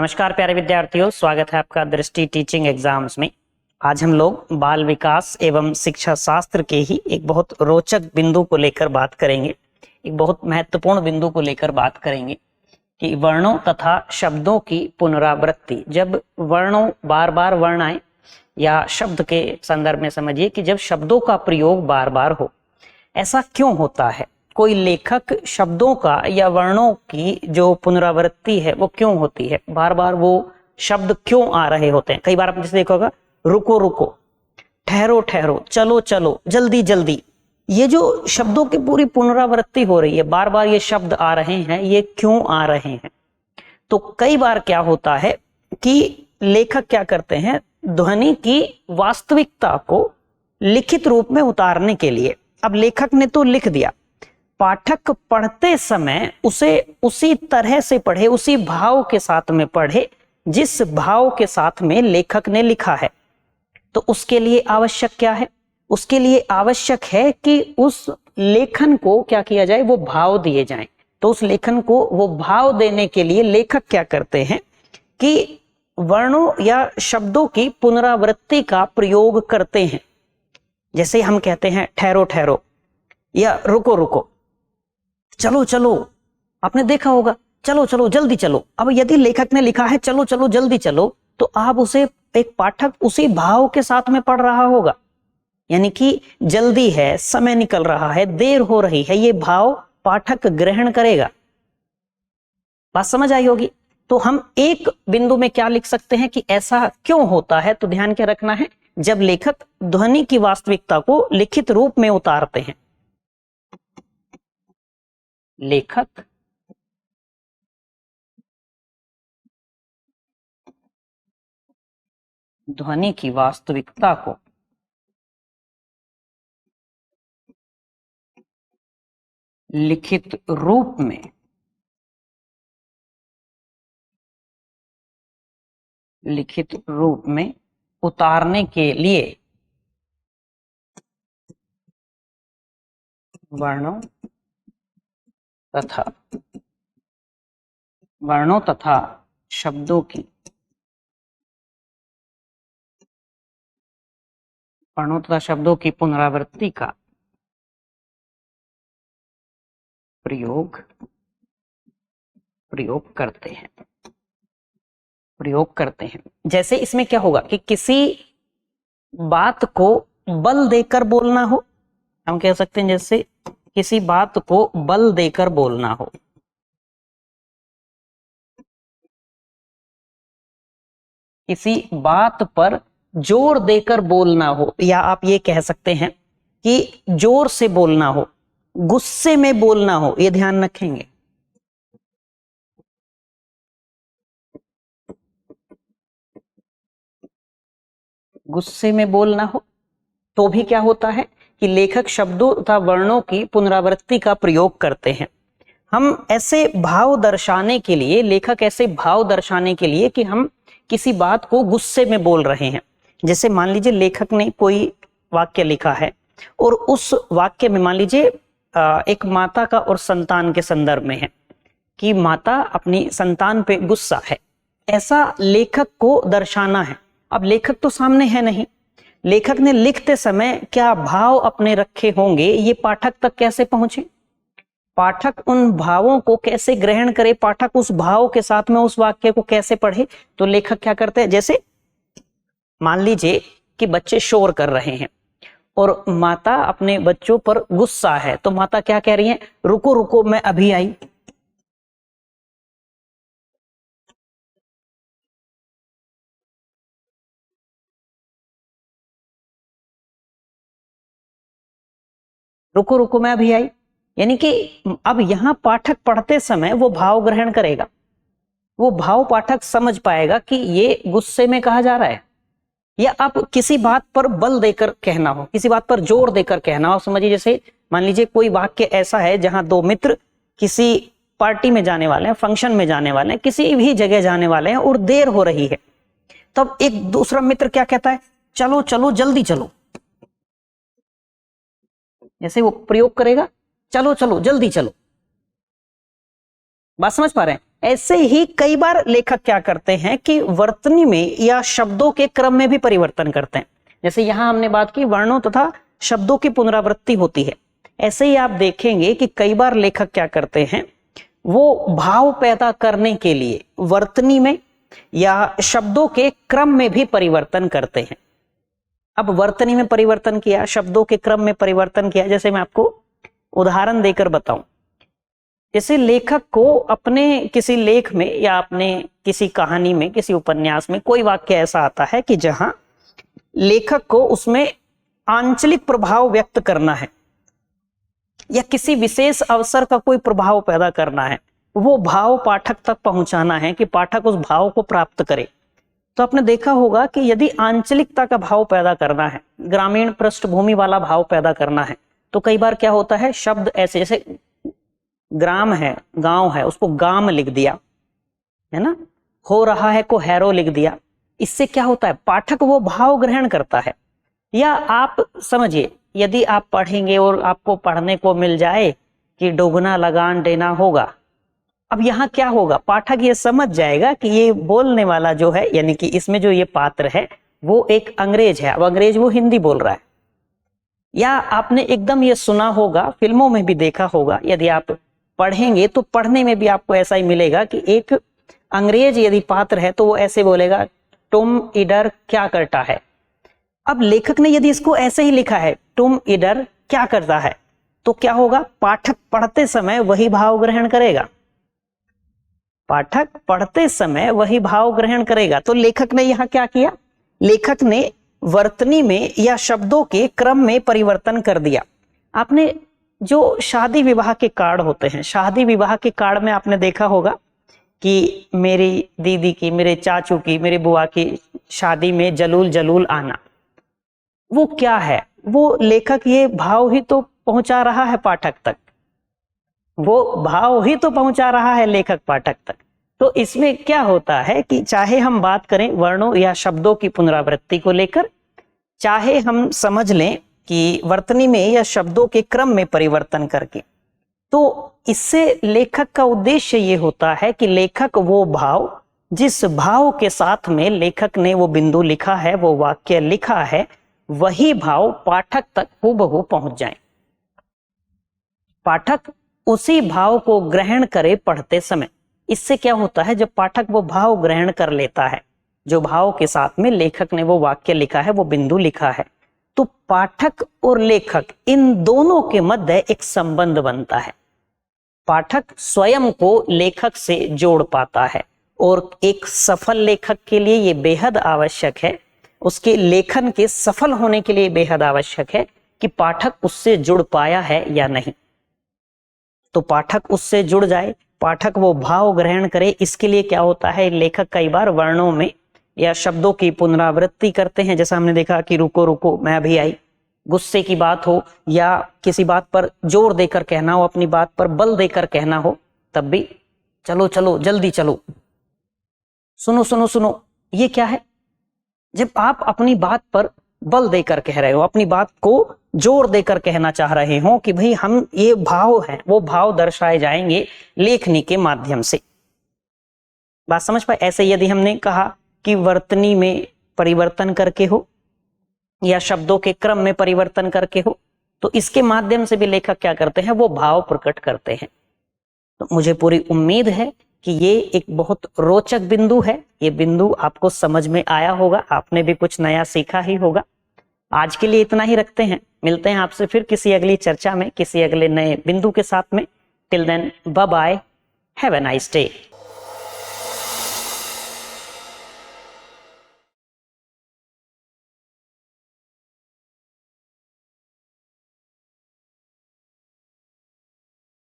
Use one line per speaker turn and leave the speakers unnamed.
नमस्कार प्यारे विद्यार्थियों, स्वागत है आपका दृष्टि टीचिंग एग्जाम्स में। आज हम लोग बाल विकास एवं शिक्षा शास्त्र के ही एक बहुत रोचक बिंदु को लेकर बात करेंगे, एक बहुत महत्वपूर्ण बिंदु को लेकर बात करेंगे कि वर्णों तथा शब्दों की पुनरावृत्ति। जब वर्णों बार बार वर्ण आए, या शब्द के संदर्भ में समझिए कि जब शब्दों का प्रयोग बार बार हो, ऐसा क्यों होता है? कोई लेखक शब्दों का या वर्णों की जो पुनरावृत्ति है वो क्यों होती है, बार बार वो शब्द क्यों आ रहे होते हैं? कई बार आपने जैसे देखा होगा, रुको रुको, ठहरो ठहरो, चलो चलो, जल्दी जल्दी, ये जो शब्दों की पूरी पुनरावृत्ति हो रही है, बार बार ये शब्द आ रहे हैं, ये क्यों आ रहे हैं? तो कई बार क्या होता है कि लेखक क्या करते हैं, ध्वनि की वास्तविकता को लिखित रूप में उतारने के लिए, अब लेखक ने तो लिख दिया, पाठक पढ़ते समय उसे उसी तरह से पढ़े, उसी भाव के साथ में पढ़े जिस भाव के साथ में लेखक ने लिखा है। तो उसके लिए आवश्यक क्या है? उसके लिए आवश्यक है कि उस लेखन को क्या किया जाए, वो भाव दिए जाएं। तो उस लेखन को वो भाव देने के लिए लेखक क्या करते हैं कि वर्णों या शब्दों की पुनरावृत्ति का प्रयोग करते हैं। जैसे हम कहते हैं ठहरो ठहरो या रुको रुको, चलो चलो, आपने देखा होगा, चलो चलो जल्दी चलो। अब यदि लेखक ने लिखा है चलो चलो जल्दी चलो, तो आप उसे, एक पाठक उसी भाव के साथ में पढ़ रहा होगा, यानी कि जल्दी है, समय निकल रहा है, देर हो रही है, ये भाव पाठक ग्रहण करेगा। बात समझ आई होगी। तो हम एक बिंदु में क्या लिख सकते हैं कि ऐसा क्यों होता है? तो ध्यान क्या रखना है, जब लेखक ध्वनि की वास्तविकता को लिखित रूप में उतारते हैं, लेखक ध्वनि की वास्तविकता को लिखित रूप में उतारने के लिए वर्णों तथा शब्दों की पुनरावृत्ति का प्रयोग करते हैं। जैसे इसमें क्या होगा कि किसी बात को बल देकर बोलना हो, हम कह सकते हैं जैसे किसी बात को बल देकर बोलना हो, किसी बात पर जोर देकर बोलना हो, या आप ये कह सकते हैं कि जोर से बोलना हो, गुस्से में बोलना हो, ये ध्यान रखेंगे। गुस्से में बोलना हो तो भी क्या होता है कि लेखक शब्दों तथा वर्णों की पुनरावृत्ति का प्रयोग करते हैं। हम ऐसे भाव दर्शाने के लिए, लेखक ऐसे भाव दर्शाने के लिए कि हम किसी बात को गुस्से में बोल रहे हैं। जैसे मान लीजिए लेखक ने कोई वाक्य लिखा है और उस वाक्य में मान लीजिए एक माता का और संतान के संदर्भ में है कि माता अपनी संतान पे गुस्सा है, ऐसा लेखक को दर्शाना है। अब लेखक तो सामने है नहीं, लेखक ने लिखते समय क्या भाव अपने रखे होंगे, ये पाठक तक कैसे पहुंचे, पाठक उन भावों को कैसे ग्रहण करे, पाठक उस भाव के साथ में उस वाक्य को कैसे पढ़े? तो लेखक क्या करते हैं, जैसे मान लीजिए कि बच्चे शोर कर रहे हैं और माता अपने बच्चों पर गुस्सा है, तो माता क्या कह रही है, रुको रुको मैं अभी आई। रुको रुको मैं अभी आई, यानी कि अब यहां पाठक पढ़ते समय वो भाव ग्रहण करेगा, वो भाव पाठक समझ पाएगा कि ये गुस्से में कहा जा रहा है, या आप किसी बात पर बल देकर कहना हो, किसी बात पर जोर देकर कहना हो। समझिए जैसे मान लीजिए कोई वाक्य ऐसा है जहां दो मित्र किसी पार्टी में जाने वाले हैं, फंक्शन में जाने वाले हैं, किसी भी जगह जाने वाले हैं और देर हो रही है, तब एक दूसरा मित्र क्या कहता है, चलो चलो जल्दी चलो, जैसे वो प्रयोग करेगा, चलो चलो जल्दी चलो। बात समझ पा रहे हैं? ऐसे ही कई बार लेखक क्या करते हैं कि वर्तनी में या शब्दों के क्रम में भी परिवर्तन करते हैं। जैसे यहां हमने बात की वर्णों तथा शब्दों की पुनरावृत्ति होती है, ऐसे ही आप देखेंगे कि कई बार लेखक क्या करते हैं, वो भाव पैदा करने के लिए वर्तनी में या शब्दों के क्रम में भी परिवर्तन करते हैं। अब वर्तनी में परिवर्तन किया, शब्दों के क्रम में परिवर्तन किया, जैसे मैं आपको उदाहरण देकर बताऊं। जैसे लेखक को अपने किसी लेख में या अपने किसी कहानी में, किसी उपन्यास में कोई वाक्य ऐसा आता है कि जहां लेखक को उसमें आंचलिक प्रभाव व्यक्त करना है या किसी विशेष अवसर का कोई प्रभाव पैदा करना है, वो भाव पाठक तक पहुंचाना है कि पाठक उस भाव को प्राप्त करे। तो आपने देखा होगा कि यदि आंचलिकता का भाव पैदा करना है, ग्रामीण पृष्ठभूमि वाला भाव पैदा करना है, तो कई बार क्या होता है, शब्द ऐसे, जैसे ग्राम है, गांव है, उसको गाम लिख दिया, है ना, हो रहा है को हैरो लिख दिया। इससे क्या होता है, पाठक वो भाव ग्रहण करता है। या आप समझिए, यदि आप पढ़ेंगे और आपको पढ़ने को मिल जाए कि डोगना लगान देना होगा, अब यहां क्या होगा, पाठक ये समझ जाएगा कि ये बोलने वाला जो है, यानी कि इसमें जो ये पात्र है वो एक अंग्रेज है, अब अंग्रेज वो हिंदी बोल रहा है। या आपने एकदम ये सुना होगा, फिल्मों में भी देखा होगा, यदि आप पढ़ेंगे तो पढ़ने में भी आपको ऐसा ही मिलेगा कि एक अंग्रेज यदि पात्र है तो वो ऐसे बोलेगा, तुम इधर क्या करता है। अब लेखक ने यदि इसको ऐसे ही लिखा है, तुम इधर क्या करता है, तो क्या होगा, पाठक पढ़ते समय वही भाव ग्रहण करेगा, पाठक पढ़ते समय वही भाव ग्रहण करेगा। तो लेखक ने यहां क्या किया, लेखक ने वर्तनी में या शब्दों के क्रम में परिवर्तन कर दिया। आपने जो शादी विवाह के कार्ड होते हैं, शादी विवाह के कार्ड में आपने देखा होगा कि मेरी दीदी की, मेरे चाचू की, मेरी बुआ की शादी में जलूल जलूल आना, वो क्या है, वो लेखक ये भाव ही तो पहुंचा रहा है पाठक तक, वो भाव ही तो पहुंचा रहा है लेखक पाठक तक। तो इसमें क्या होता है कि चाहे हम बात करें वर्णों या शब्दों की पुनरावृत्ति को लेकर, चाहे हम समझ लें कि वर्तनी में या शब्दों के क्रम में परिवर्तन करके, तो इससे लेखक का उद्देश्य ये होता है कि लेखक वो भाव, जिस भाव के साथ में लेखक ने वो बिंदु लिखा है, वो वाक्य लिखा है, वही भाव पाठक तक हूबहू पहुंच जाए, पाठक उसी भाव को ग्रहण करे पढ़ते समय। इससे क्या होता है, जब पाठक वो भाव ग्रहण कर लेता है, जो भाव के साथ में लेखक ने वो वाक्य लिखा है, वो बिंदु लिखा है, तो पाठक और लेखक इन दोनों के मध्य एक संबंध बनता है। पाठक स्वयं को लेखक से जोड़ पाता है, और एक सफल लेखक के लिए ये बेहद आवश्यक है, उसके लेखन के सफल होने के लिए बेहद आवश्यक है कि पाठक उससे जुड़ पाया है या नहीं। तो पाठक उससे जुड़ जाए, पाठक वो भाव ग्रहण करे। इसके लिए क्या होता है, लेखक कई बार वर्णों में या शब्दों की पुनरावृत्ति करते हैं। जैसा हमने देखा कि रुको रुको मैं अभी आई, गुस्से की बात हो या किसी बात पर जोर देकर कहना हो, अपनी बात पर बल देकर कहना हो, तब भी चलो चलो जल्दी चलो, सुनो सुनो सुनो, ये क्या है, जब आप अपनी बात पर बल देकर कह रहे हो, अपनी बात को जोर देकर कहना चाह रहे हो कि भाई हम ये भाव हैं, वो भाव दर्शाए जाएंगे लेखनी के माध्यम से। बात समझ पाए। ऐसे यदि हमने कहा कि वर्तनी में परिवर्तन करके हो या शब्दों के क्रम में परिवर्तन करके हो, तो इसके माध्यम से भी लेखक क्या करते हैं, वो भाव प्रकट करते हैं। तो मुझे पूरी उम्मीद है कि ये एक बहुत रोचक बिंदु है, ये बिंदु आपको समझ में आया होगा, आपने भी कुछ नया सीखा ही होगा। आज के लिए इतना ही रखते हैं, मिलते हैं आपसे फिर किसी अगली चर्चा में, किसी अगले नए बिंदु के साथ में। Till then bye bye, have a nice day.